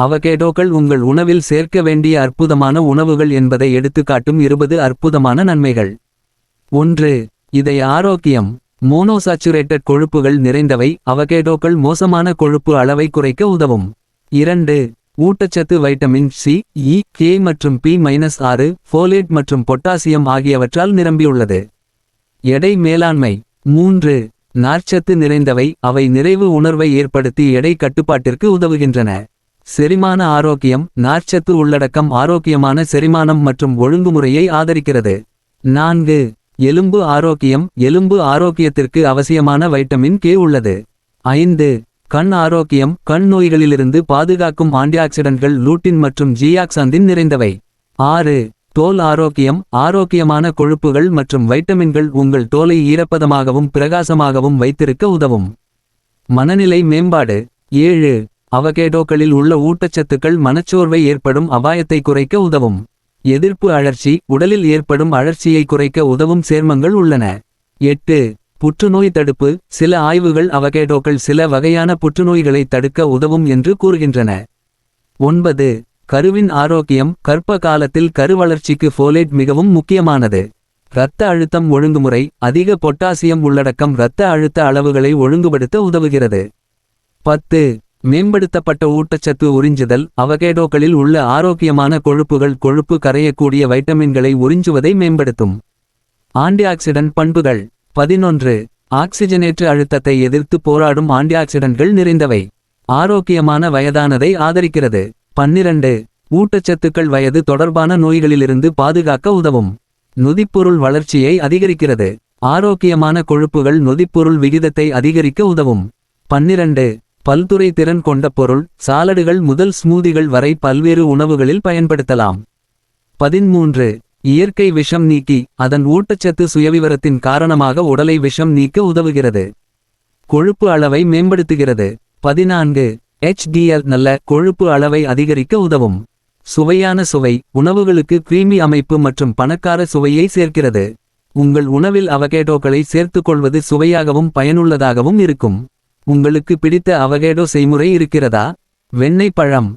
அவகேடோக்கள் உங்கள் உணவில் சேர்க்க வேண்டிய அற்புதமான உணவுகள் என்பதை எடுத்துக்காட்டும் 20 அற்புதமான நன்மைகள். 1. இதய ஆரோக்கியம். மோனோசாச்சுரேட்டட் கொழுப்புகள் நிறைந்தவை. அவகேடோக்கள் மோசமான கொழுப்பு அளவை குறைக்க உதவும். 2. ஊட்டச்சத்து வைட்டமின் சி, இ, கே மற்றும் பி-6, ஃபோலேட் மற்றும் பொட்டாசியம் ஆகியவற்றால் நிரம்பியுள்ளது. எடை மேலாண்மை. 3. நார்ச்சத்து நிறைந்தவை. அவை நிறைவு உணர்வை ஏற்படுத்தி எடை கட்டுப்பாட்டிற்கு உதவுகின்றன. செரிமான ஆரோக்கியம். நார்ச்சத்து உள்ளடக்கம் ஆரோக்கியமான செரிமானம் மற்றும் ஒழுங்குமுறையை ஆதரிக்கிறது. 4. எலும்பு ஆரோக்கியம். எலும்பு ஆரோக்கியத்திற்கு அவசியமான வைட்டமின் கே உள்ளது. 5. கண் ஆரோக்கியம். கண் நோய்களிலிருந்து பாதுகாக்கும் ஆன்டிஆக்சிடன்ட்கள் லூட்டின் மற்றும் ஜியாக்சாந்தின் நிறைந்தவை. 6. தோல் ஆரோக்கியம். ஆரோக்கியமான கொழுப்புகள் மற்றும் வைட்டமின்கள் உங்கள் தோலை ஈரப்பதமாகவும் பிரகாசமாகவும் வைத்திருக்க உதவும். மனநிலை மேம்பாடு. 7. அவகேடோக்களில் உள்ள ஊட்டச்சத்துக்கள் மனச்சோர்வை ஏற்படும் அபாயத்தை குறைக்க உதவும். எதிர்ப்பு அழற்சி. உடலில் ஏற்படும் அழற்சியை குறைக்க உதவும் சேர்மங்கள் உள்ளன. 8. புற்றுநோய் தடுப்பு. சில ஆய்வுகள் அவகேடோக்கள் சில வகையான புற்றுநோய்களை தடுக்க உதவும் என்று கூறுகின்றன. 9. கருவின் ஆரோக்கியம். கர்ப்ப காலத்தில் கரு வளர்ச்சிக்கு ஃபோலேட் மிகவும் முக்கியமானது. இரத்த அழுத்தம் ஒழுங்குமுறை. அதிக பொட்டாசியம் உள்ளடக்கம் இரத்த அழுத்த அளவுகளை ஒழுங்குபடுத்த உதவுகிறது. 10. மேம்படுத்தப்பட்ட ஊட்டச்சத்து உறிஞ்சுதல். அவகேடோக்களில் உள்ள ஆரோக்கியமான கொழுப்புகள் கொழுப்பு கரையக்கூடிய வைட்டமின்களை உறிஞ்சுவதை மேம்படுத்தும். ஆன்டிஆக்சிடன்ட் பண்புகள். 11. ஆக்சிஜனேற்ற அழுத்தத்தை எதிர்த்து போராடும் ஆன்டிஆக்சிடன்ட்கள் நிறைந்தவை. ஆரோக்கியமான வயதானதை ஆதரிக்கிறது. 12. ஊட்டச்சத்துக்கள் வயது தொடர்பான நோய்களிலிருந்து பாதுகாக்க உதவும். நொதிப்பொருள் வளர்ச்சியை அதிகரிக்கிறது. ஆரோக்கியமான கொழுப்புகள் நொதிப்பொருள் விகிதத்தை அதிகரிக்க உதவும். 12. பல்துறை திறன் கொண்ட பொருள். சாலடுகள் முதல் ஸ்மூதிகள் வரை பல்வேறு உணவுகளில் பயன்படுத்தலாம். 13. இயற்கை விஷம் நீக்கி. அதன் ஊட்டச்சத்து சுயவிவரத்தின் காரணமாக உடலை விஷம் நீக்க உதவுகிறது. கொழுப்பு அளவை மேம்படுத்துகிறது. 14. HDL நல்ல கொழுப்பு அளவை அதிகரிக்க உதவும். சுவையான சுவை. உணவுகளுக்கு கிரீமி அமைப்பு மற்றும் பணக்கார சுவையை சேர்க்கிறது. உங்கள் உணவில் அவகேடோக்களை சேர்த்துக்கொள்வது சுவையாகவும் பயனுள்ளதாகவும் இருக்கும். உங்களுக்கு பிடித்த அவகேடோ செய்முறை இருக்கிறதா? வெண்ணெய் பழம்.